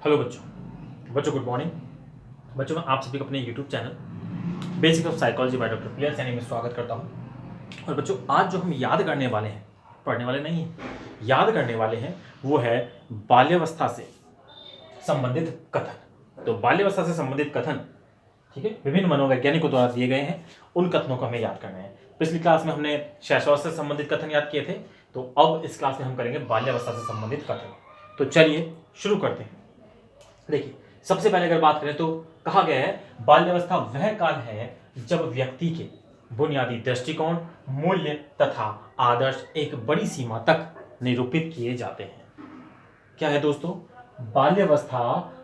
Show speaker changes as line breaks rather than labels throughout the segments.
Hello बच्चों good morning. बच्चों मैं आप सभी को अपने YouTube channel basics of psychology by doctor P Saini में स्वागत करता हूं। और बच्चों आज जो हम याद करने वाले हैं, पढ़ने वाले नहीं हैं, याद करने वाले हैं, वो है बाल्यावस्था से संबंधित कथन। तो बाल्यावस्था से संबंधित कथन, ठीक है, विभिन्न मनोवैज्ञानिकों द्वारा दिए गए हैं। उन कथनों को हमें याद करना है। पिछली क्लास में हमने शैशवावस्था से संबंधित कथन याद किए थे, तो अब इस क्लास में हम करेंगे बाल्यावस्था से संबंधित कथन। तो चलिए शुरू करते हैं। देखिए, सबसे पहले अगर बात करें तो कहा गया है बाल्यावस्था वह काल है जब व्यक्ति के बुनियादी दृष्टिकोण, मूल्य तथा आदर्श एक बड़ी सीमा तक निरूपित किए जाते हैं। क्या है दोस्तों? बाल्यावस्था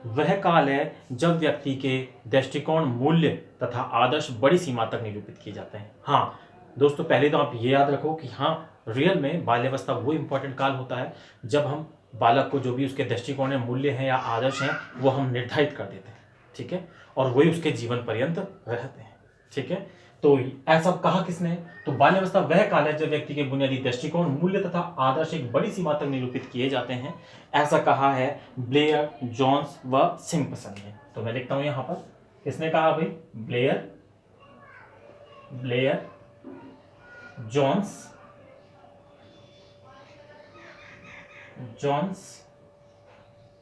वह काल है जब व्यक्ति के दृष्टिकोण, मूल्य तथा आदर्श बड़ी सीमा तक निरूपित किए जाते हैं। हाँ दोस्तों, पहले तो आप ये याद रखो कि हाँ, रियल में बाल्यावस्था वो इंपॉर्टेंट काल होता है जब हम बालक को जो भी उसके दृष्टिकोण है, मूल्य हैं या आदर्श हैं, वो हम निर्धारित कर देते हैं, ठीक है, और वही उसके जीवन पर्यंत रहते हैं, ठीक है। तो ऐसा कहा किसने? तो बाल्यावस्था वह काल है जब व्यक्ति के बुनियादी दृष्टिकोण, मूल्य तथा आदर्श एक बड़ी सीमा तक निरूपित किए जाते हैं। ऐसा कहा है ब्लेयर, जोन्स व सिम्पसन ने। तो मैं लिखता हूं यहां पर, किसने कहा भाई? ब्लेयर, जोन्स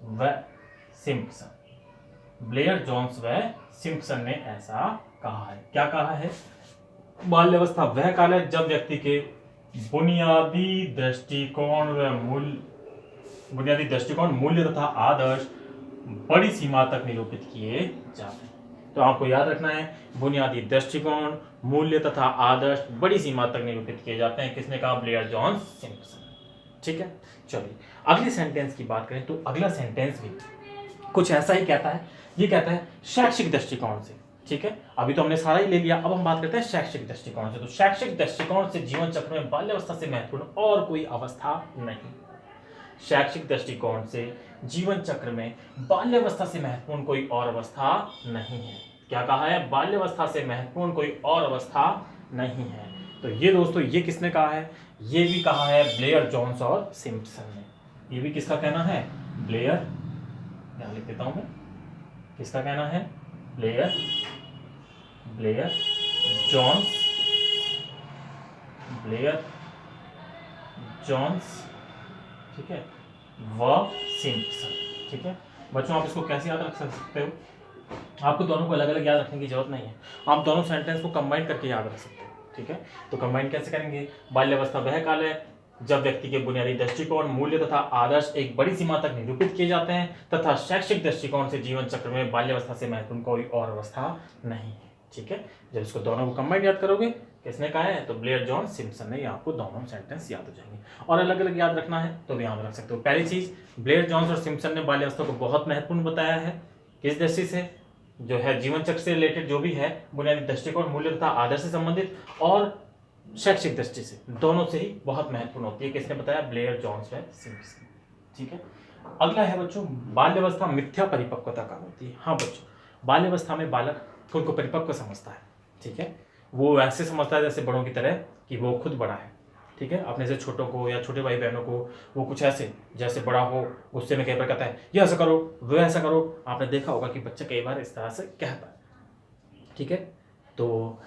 व सिम्पसन। ब्लेयर, जोन्स व सिम्पसन ने ऐसा कहा है। क्या कहा है? बाल्यावस्था वह काल है जब व्यक्ति के बुनियादी दृष्टिकोण, मूल्य तथा आदर्श बड़ी सीमा तक निरूपित किए जाते हैं। तो आपको याद रखना है, बुनियादी दृष्टिकोण, मूल्य तथा आदर्श बड़ी सीमा तक निरूपित किए जाते हैं। किसने कहा? ब्लेयर, जोन्स, सिम्पसन, ठीक है। चलिए अगले सेंटेंस की बात करें तो अगला सेंटेंस भी कुछ ऐसा ही कहता है। ये कहता है शैक्षिक दृष्टिकोण से, ठीक है। अभी तो हमने सारा ही ले लिया, अब हम बात करते हैं शैक्षिक दृष्टिकोण से। तो शैक्षिक दृष्टिकोण से जीवन चक्र में बाल्यावस्था से महत्वपूर्ण और कोई अवस्था नहीं। शैक्षिक दृष्टिकोण से जीवन चक्र में बाल्यावस्था से महत्वपूर्ण कोई और अवस्था नहीं है। क्या कहा है? बाल्यावस्था से महत्वपूर्ण कोई और अवस्था नहीं है। तो ये दोस्तों, ये किसने कहा है? ये भी कहा है ब्लेयर, जोन्स और सिम्पसन ने। ये भी किसका कहना है? ब्लेयर, यहां लिख देता हूं मैं, किसका कहना है? ब्लेयर, जोन्स, ठीक है, व सिम्पसन, ठीक है। बच्चों आप इसको कैसे याद रख सकते हो? आपको दोनों को अलग अलग याद रखने की जरूरत नहीं है, आप दोनों सेंटेंस को कंबाइन करके याद रख सकते हो, ठीक है। तो कंबाइन कैसे करेंगे? बाल्यावस्था वह काल है जब व्यक्ति के बुनियादी दृष्टिकोण, मूल्य तथा आदर्श एक बड़ी सीमा तक निरूपित किए जाते हैं तथा शैक्षिक दृष्टिकोण से जीवन चक्र में बाल्यावस्था से महत्वपूर्ण कोई और अवस्था नहीं है, ठीक है। जब इसको दोनों को कंबाइन याद करोगे, किसने कहा है? तो ब्लेयर, जॉन, सिम्पसन ने। आपको दोनों सेंटेंस याद हो जाएंगे। और अलग अलग याद रखना है तो भी याद रख सकते हो। पहली चीज, ब्लेयर, जॉन्स और सिम्पसन ने बाल्यावस्था को बहुत महत्वपूर्ण बताया है। किस दृष्टि से? जो है जीवन चक्र से रिलेटेड जो भी है, बुनियादी दृष्टिकोण, मूल्य तथा आदर्श से संबंधित और शैक्षिक दृष्टि से, दोनों से ही बहुत महत्वपूर्ण होती है। किसने बताया? ब्लेयर, जोन्स व सिम्पसन, ठीक है। अगला है बच्चों, बाल्यावस्था मिथ्या परिपक्वता काल होती है। हाँ बच्चों, बाल्यावस्था में बालक खुद को परिपक्व समझता है, ठीक है। वो ऐसे समझता है जैसे बड़ों की तरह कि वो खुद बड़ा है, ठीक है। अपने से छोटों को या छोटे भाई बहनों को वो कुछ ऐसे जैसे बड़ा हो, गुस्से में कई बार कहता है ये ऐसा करो, वो ऐसा करो। आपने देखा होगा कि बच्चा कई बार इस तरह से कहता है, ठीक है। तो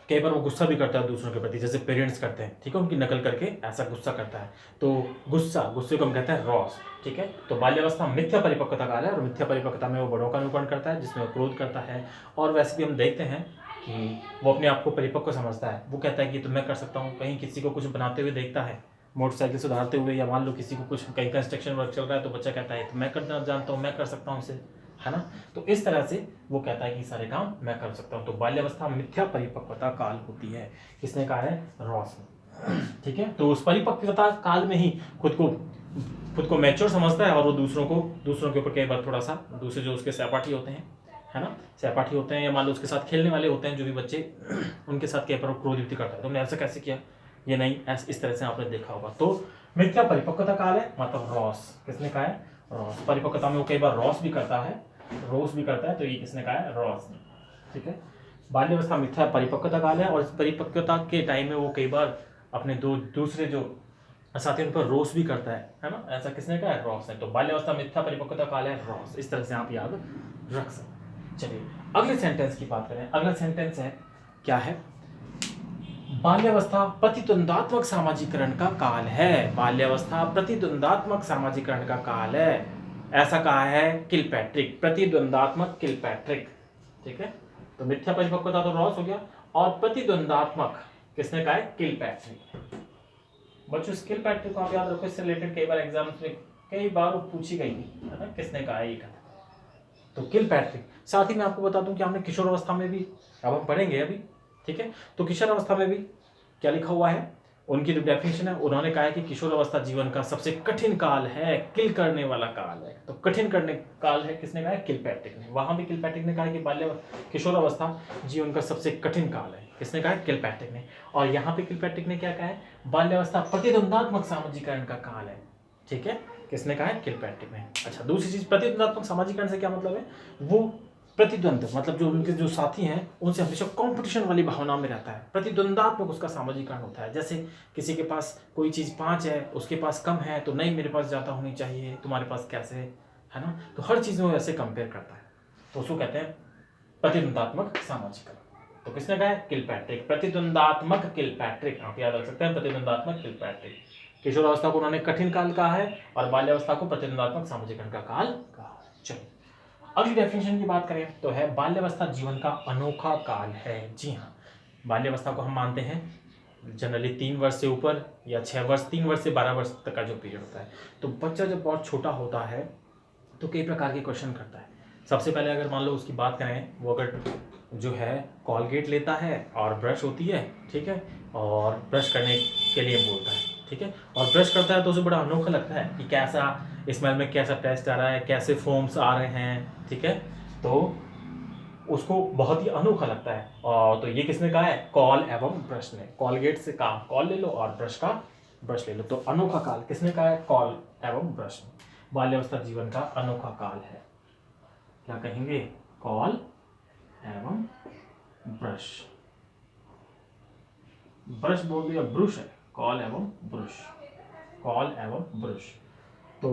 कई बार वो गुस्सा भी करता है दूसरों के प्रति, जैसे पेरेंट्स करते हैं, ठीक है, उनकी नकल करके ऐसा गुस्सा करता है। तो गुस्से को हम कहते हैं रॉस, ठीक है। तो बाल्यावस्था मिथ्या परिपक्वता काल है और मिथ्या परिपक्वता में वो बड़ों का अनुकरण करता है, जिसमें वो क्रोध करता है। और वैसे भी हम देखते हैं कि वो अपने आप को परिपक्व समझता है। वो कहता है कि तो मैं कर सकता हूँ। कहीं किसी को कुछ बनाते हुए देखता है, मोटरसाइकिल सुधारते हुए, या मान लो किसी को कुछ कहीं कंस्ट्रक्शन वर्क चल रहा है, तो बच्चा कहता है तो मैं करना जानता हूँ, मैं कर सकता हूँ इसे, है ना। तो इस तरह से वो कहता है कि सारे काम मैं कर सकता हूँ। तो बाल्यावस्था मिथ्या परिपक्वता काल होती है। किसने कहा है? रॉस ने, ठीक है। तो उस परिपक्वता काल में ही खुद को मैच्योर समझता है और वो दूसरों के ऊपर कई बार थोड़ा सा, दूसरे जो उसके सहपाठी होते हैं, है ना, सहपाठी होते हैं, या मान लो उसके साथ खेलने वाले होते हैं जो भी बच्चे, उनके साथ कई बार क्रोध युक्ति करता है। तुमने ऐसा कैसे किया, ये नहीं, इस तरह से आपने देखा होगा। तो मिथ्या परिपक्वता काल है, मतलब रॉस। किसने कहा है? रॉस। परिपक्वता में वो कई बार रोष भी करता है, तो ये किसने कहा है? रॉस ने, ठीक है। बाल्यावस्था मिथ्या परिपक्वता काल है और इस परिपक्वता के टाइम में वो कई बार अपने दूसरे जो साथ ही उन पर रोष भी करता है ना, ऐसा किसने कहा है, रॉस ने। तो बाल्यावस्था मिथ्या परिपक्वता काल है रॉस, इस तरह से आप याद रख सकते हैं। चलिए अगले सेंटेंस की बात करें। अगला सेंटेंस है क्या है, बाल्यावस्था प्रतिद्वंदात्मक सामाजिकरण का काल है। बाल्यावस्था प्रतिद्वंदात्मक सामाजिकरण का काल है, ऐसा कहा है किलपैट्रिक, प्रतिद्वंदात्मक किलपैट्रिक। ठीक है, तो मिथ्या परिपक्वता तो रॉस हो गया, और प्रतिद्वंदात्मक किसने कहा है, किलपैट्रिक। बच्चों किलपैट्रिक को आप याद रखो, इससे रिलेटेड कई बार एग्जाम्स में कई बार वो पूछी गई थी, है ना, किसने कहा है ये कहा। तो किलपैट्रिक। साथ ही मैं आपको बता दूं कि हमने किशोर अवस्था में भी, अब हम पढ़ेंगे अभी, ठीक है, तो किशोर अवस्था में भी क्या लिखा हुआ है, उनकी जो डेफिनेशन है, उन्होंने कहा है कि किशोर अवस्था जीवन का सबसे कठिन काल है, किल करने वाला काल है। तो कठिन करने काल है किसने कहा है, किलपैट्रिक ने। वहां भी किलपैट्रिक ने कहा है कि किशोर अवस्था जीवन का सबसे कठिन काल है, किसने कहा है, किलपैट्रिक ने। और यहाँ पे किलपैट्रिक ने क्या कहा है, बाल्यावस्था प्रतिद्वंदात्मक सामाजिकरण का काल है। ठीक है, किसने कहा है, किलपैट्रिक ने। अच्छा, दूसरी चीज, प्रतिद्वंदात्मक सामाजिकरण से क्या मतलब है, वो प्रतिद्वंद मतलब जो उनके जो साथी हैं उनसे हमेशा कंपटीशन वाली भावना में रहता है, प्रतिद्वंदात्मक उसका सामाजिकरण होता है। जैसे किसी के पास कोई चीज़ 5 है, उसके पास कम है, तो नहीं मेरे पास ज़्यादा होनी चाहिए, तुम्हारे पास कैसे, है ना, तो हर चीज़ में वैसे कंपेयर करता है, तो उसको कहते हैं प्रतिद्वंदात्मक सामाजिकरण। तो किसने कहा है, किलपैट्रिक, प्रतिद्वंदात्मक किलपैट्रिक, आप याद रख सकते हैं, प्रतिद्वंदात्मक किलपैट्रिक। किशोर अवस्था को उन्होंने कठिन काल कहा है, और बाल्यावस्था को प्रतिद्वंदात्मक सामाजिकरण का काल कहा। चलिए अगली डेफिनेशन की बात करें तो है, बाल्यावस्था जीवन का अनोखा काल है। जी हाँ, बाल्यावस्था को हम मानते हैं जनरली 3 वर्ष से ऊपर या 6 वर्ष, 3 वर्ष से 12 वर्ष तक का जो पीरियड होता है। तो बच्चा जब बहुत छोटा होता है तो कई प्रकार के क्वेश्चन करता है। सबसे पहले अगर मान लो उसकी बात करें, वो अगर जो है कॉलगेट लेता है और ब्रश होती है, ठीक है, और ब्रश करने के लिए बोलता है, ठीक है, और ब्रश करता है तो उसे बड़ा अनोखा लगता है कि कैसा स्मेल में कैसा टेस्ट आ रहा है, कैसे फोम्स आ रहे हैं, ठीक है, तो उसको बहुत ही अनोखा लगता है। और तो ये किसने कहा है, कॉल एवं ब्रश ने। कॉलगेट से काम कॉल ले लो और ब्रश का ब्रश ले लो, तो अनोखा काल किसने कहा है, कॉल एवं ब्रश ने। बाल्यावस्था जीवन का अनोखा काल है, क्या कहेंगे, कॉल एवं ब्रश। ब्रश बोल दिया, ब्रुश है, कॉल एवं ब्रुश, कॉल एवं ब्रुश। तो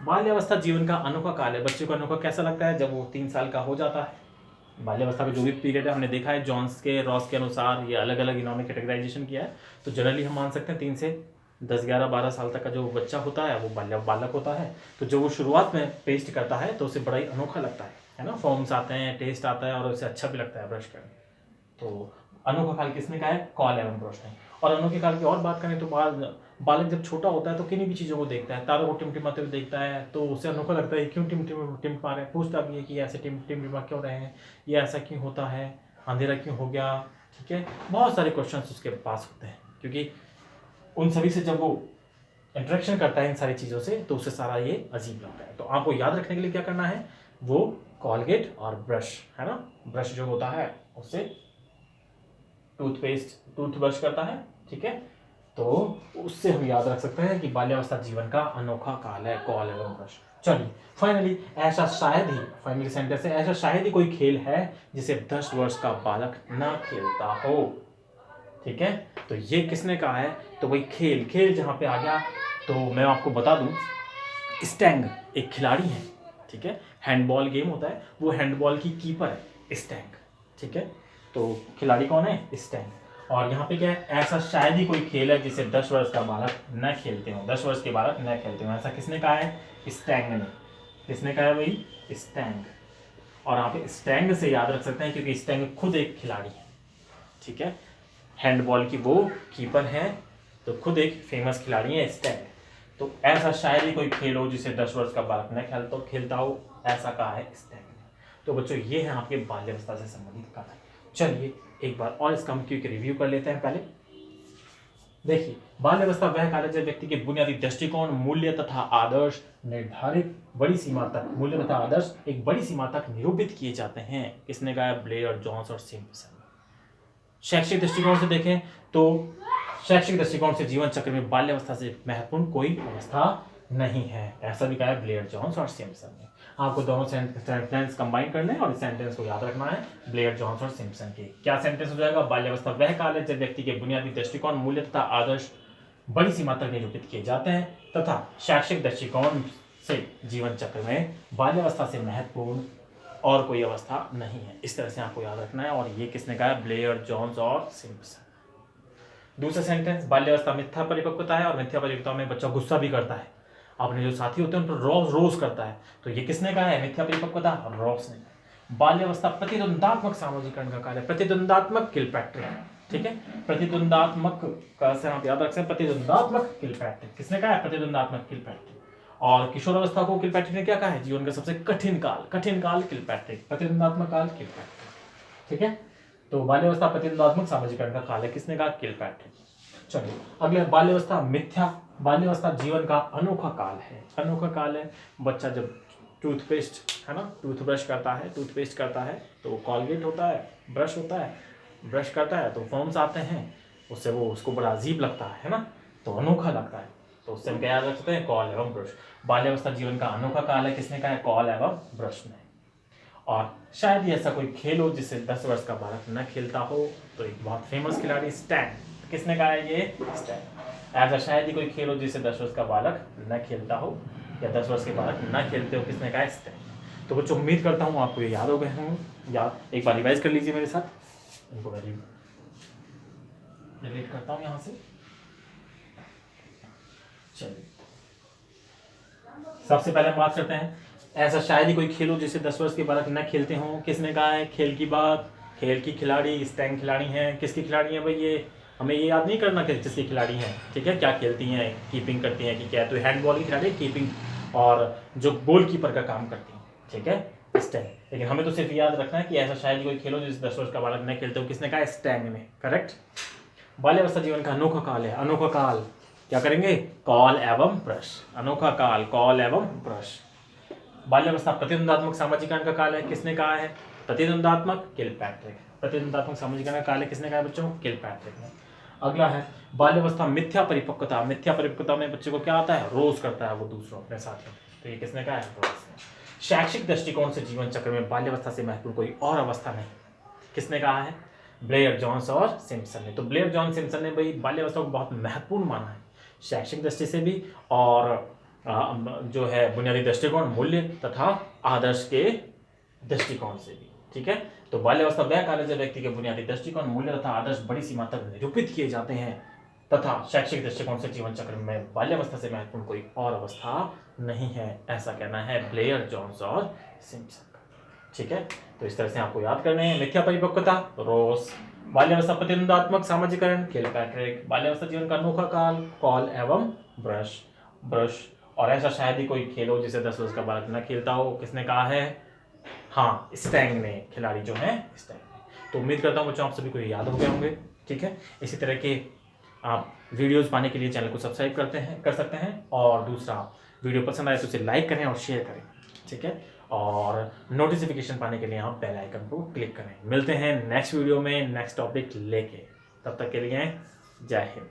बाल्यावस्था जीवन का अनोखा काल है। बच्चे को अनोखा कैसा लगता है, जब वो 3 साल का हो जाता है। बाल्यावस्था का जो भी पीरियड है हमने देखा है जॉन्स के रॉस के अनुसार, ये अलग अलग इन्होंने कैटेगराइजेशन किया है। तो जनरली हम मान सकते हैं 3 से 10, 11, 12 साल तक का जो बच्चा होता है वो बालक होता है। तो जब वो शुरुआत में पेस्ट करता है तो उसे बड़ा ही अनोखा लगता है ना, फॉर्म्स आते हैं, टेस्ट आता है और उसे अच्छा भी लगता है ब्रश करने। तो अनोखा काल किसने कहा है, कॉल एवं ब्रश ने। और अनोखे काल की और बात करें तो बालक जब छोटा होता है तो किन्हीं भी चीज़ों को देखता है, तारों को टिमटिमाते हुए देखता है तो उसे अनोखा लगता है, क्यों टिमटिमा रहे हैं, पूछता भी है कि ऐसे टिमटिमा क्यों रहे हैं, ये ऐसा क्यों होता है, अंधेरा क्यों हो गया, ठीक है, बहुत सारे क्वेश्चन उसके पास होते हैं, क्योंकि उन सभी से जब वो इंटरेक्शन करता है इन सारी चीज़ों से तो उसे सारा ये अजीब लगता है। तो आपको याद रखने के लिए क्या करना है, वो कॉलगेट और ब्रश, है ना, ब्रश जो होता है उससे टूथब्रश करता है, ठीक है, तो उससे हम याद रख सकते हैं कि बाल्यावस्था जीवन का अनोखा काल है, कॉल एवं ब्रश। चलिए फाइनली ऐसा शायद ही, फाइनली सेंटेंस है, ऐसा शायद ही कोई खेल है जिसे 10 वर्ष का बालक ना खेलता हो। ठीक है, तो ये किसने कहा है, तो वही खेल जहां पे आ गया, तो मैं आपको बता दूं, स्टैंग एक खिलाड़ी है, ठीक है, हैंडबॉल गेम होता है, वो हैंडबॉल की कीपर है स्टैंग, ठीक है, तो खिलाड़ी कौन है, स्टैंग। और यहाँ पे क्या है, ऐसा शायद ही कोई खेल है जिसे 10 वर्ष का बालक न खेलते हो, 10 वर्ष के बालक न खेलते हो, ऐसा किसने कहा है, स्टैंग ने। किसने कहा है भाई, स्टैंग। और यहाँ पे स्टैंग से याद रख सकते हैं क्योंकि स्टैंग खुद एक खिलाड़ी है, ठीक है, हैंडबॉल की वो कीपर है, तो खुद एक फेमस खिलाड़ी है स्टैंग। तो ऐसा शायद ही कोई खेल हो जिसे 10 वर्ष का बालक न खेलता हो, ऐसा कहा है स्टैंग ने। तो बच्चों ये है आपके बाल्यावस्था से संबंधित कारण। चलिए एक बार और इसका हम क्योंकि रिव्यू कर लेते हैं। पहले देखिए, बाल्यावस्था वह काल है जब व्यक्ति के बुनियादी दृष्टिकोण, मूल्य तथा आदर्श निर्धारित बड़ी सीमा तक, मूल्य तथा आदर्श एक बड़ी सीमा तक निरूपित किए जाते हैं। किसने कहा, ब्लेयर, जॉन्स और सिम्पसन। शैक्षिक दृष्टिकोण से देखें तो शैक्षिक दृष्टिकोण से जीवन चक्र में बाल्यावस्था से महत्वपूर्ण कोई अवस्था नहीं है, ऐसा भी कहा है ब्लेयर, जॉन्स और सिम्पसन ने। आपको दोनों सेंटेंस कंबाइन करने हैं और इस सेंटेंस को याद रखना है, ब्लेयर, जॉन्स और सिम्पसन के। क्या सेंटेंस हो जाएगा, बाल्यावस्था वह काल है जब व्यक्ति के बुनियादी दृष्टिकोण, मूल्य तथा आदर्श बड़ी सी मात्रा में निरूपित किए जाते हैं तथा शैक्षिक दृष्टिकोण से जीवन चक्र में बाल्यावस्था से महत्वपूर्ण और कोई अवस्था नहीं है। इस तरह से आपको याद रखना है। और ये किसने कहा है? ब्लेयर, जोन्स और सिम्पसन। दूसरा सेंटेंस, बाल्यावस्था मिथ्या परिपक्वता है और मिथ्या परिपक्वता में बच्चा गुस्सा भी करता है, अपने जो साथी होते हैं उन पर रोज करता है। तो ये किसने कहा है? मिथ्या परिपक्वता, रॉस ने। बाल्यावस्था प्रतिद्वंदात्मक सामाजिकरण का कार्य, प्रतिद्वंदात्मक किलपैट्रिक, ठीक है, प्रतिद्वंदात्मक का से आप याद रख सकते हैं, प्रतिद्वंदात्मक किलपैट्रिक। किसने कहा है? प्रतिद्वंदात्मक किलपैट्रिक। और किशोरावस्था को किलपैट्रिक ने क्या कहा है? जीवन का सबसे कठिन काल किलपैट्रिक, प्रतिद्वंदात्मक काल किलपैट्रिक, ठीक है। तो बाल्यावस्था प्रतिद्वंदात्मक सामाजिकरण का काल है, किसने कहा? किलपैट्रिक। चलिए अगले, बाल्यावस्था मिथ्या। बाल्यावस्था जीवन का अनोखा काल है। अनोखा काल है, बच्चा जब टूथपेस्ट है ना, टूथब्रश करता है, टूथपेस्ट करता है तो कॉलगेट होता है, ब्रश होता है, ब्रश करता है तो फोम्स आते हैं, उससे वो उसको बड़ा अजीब लगता है ना, तो अनोखा लगता है, तो उससे हम क्या याद रख सकते हैं? कॉल एवं ब्रश। बाल्यावस्था जीवन का अनोखा काल है, किसने कहा है? कॉल एवं ब्रश ने। और शायद ही ऐसा कोई खेल हो जिससे 10 वर्ष का बालक न खेलता हो, तो एक बहुत फेमस खिलाड़ी स्टैन, किसने कहा है? ये स्टैन। ऐसा शायद ही कोई खेल हो जिससे 10 वर्ष का बालक न खेलता हो या 10 वर्ष के बालक न खेलते हो, किसने कहा है? स्टैन। तो बच्चों उम्मीद करता हूँ आपको ये याद हो गए होंगे। याद एक बार रिवाइज कर लीजिए मेरे साथ। इनको मैं डिलीट करता हूँ यहाँ से। चलिए सबसे पहले हम बात करते हैं, ऐसा शायद ही कोई खेल हो जिससे 10 वर्ष के बालक न खेलते हों, किसने कहा है? खेल की बात, खेल की खिलाड़ी स्टैंग खिलाड़ी हैं। किसकी खिलाड़ी हैं भाई? ये हमें ये याद नहीं करना कि किसकी खिलाड़ी हैं, ठीक है, क्या खेलती हैं, कीपिंग करती हैं कि क्या, तो हैंडबॉल की खिलाड़ी कीपिंग और जो गोलकीपर का काम करती हैं, ठीक है, स्टैंग। लेकिन हमें तो सिर्फ याद रखना है कि ऐसा शायद ही कोई खेल हो जिससे 10 वर्ष का बालक न खेलते हो, किसने कहा? स्टैंग ने, करेक्ट। बाल्यावस्था जीवन का अनोखा काल है। अनोखा काल क्या करेंगे? कॉल एवं ब्रश। अनोखा काल, कॉल एवं ब्रश। बाल्यावस्था प्रतिद्वंदात्मक सामाजिकरण का काल है, किसने कहा है? प्रतिद्वंदात्मक किलपैट्रिक। प्रतिद्वंदात्मक सामाजिकरण का काल है, किसने कहा है बच्चों? किलपैट्रिक ने। अगला है बाल्यावस्था मिथ्या परिपक्वता। मिथ्या परिपक्वता में बच्चे को क्या आता है? रोज करता है वो दूसरों अपने साथियों, तो ये किसने कहा है? रॉस ने। शैक्षिक दृष्टिकोण से जीवन चक्र में बाल्यावस्था से महत्वपूर्ण कोई और अवस्था नहीं, किसने कहा है? ब्लेयर, जोन्स और सिम्पसन ने। तो ब्लेयर, जॉन, सिम्पसन ने भाई बाल्यावस्था को बहुत महत्वपूर्ण माना है, शैक्षिक दृष्टि से भी और जो है बुनियादी दृष्टिकोण, मूल्य तथा आदर्श के दृष्टिकोण से भी, ठीक है। तो बाल्यावस्था वह काल है जब व्यक्ति के बुनियादी दृष्टिकोण, मूल्य तथा आदर्श बड़ी सी मात्रा में निरूपित किए जाते हैं तथा शैक्षिक दृष्टिकोण से जीवन चक्र में बाल्यावस्था से महत्वपूर्ण कोई और अवस्था नहीं है, ऐसा कहना है ब्लेयर, जोन्स और सिम्पसन का, ठीक है। तो इस तरह से आपको याद करने हैं। मिथ्या परिपक्वता, रॉस। बाल्यावस्था प्रतिद्वंदात्मक सामाजिकरण, किलपैट्रिक। बाल्यावस्था जीवन का अनोखा काल, कॉल एवं ब्रश। और ऐसा शायद ही कोई खेल हो जिसे 10 वर्ष का बालक न खेलता हो, किसने कहा है? हाँ, स्टैंग ने, खिलाड़ी जो है स्टैंग ने। तो उम्मीद करता हूँ बच्चों आप सभी को याद हो गए होंगे, ठीक है। इसी तरह के आप वीडियोस पाने के लिए चैनल को सब्सक्राइब कर सकते हैं। और दूसरा, वीडियो पसंद आए तो उसे लाइक करें और शेयर करें, ठीक है। और नोटिफिकेशन पाने के लिए आप बेल आइकन को क्लिक करें। मिलते हैं नेक्स्ट वीडियो में नेक्स्ट टॉपिक लेके, तब तक के लिए जय हिंद।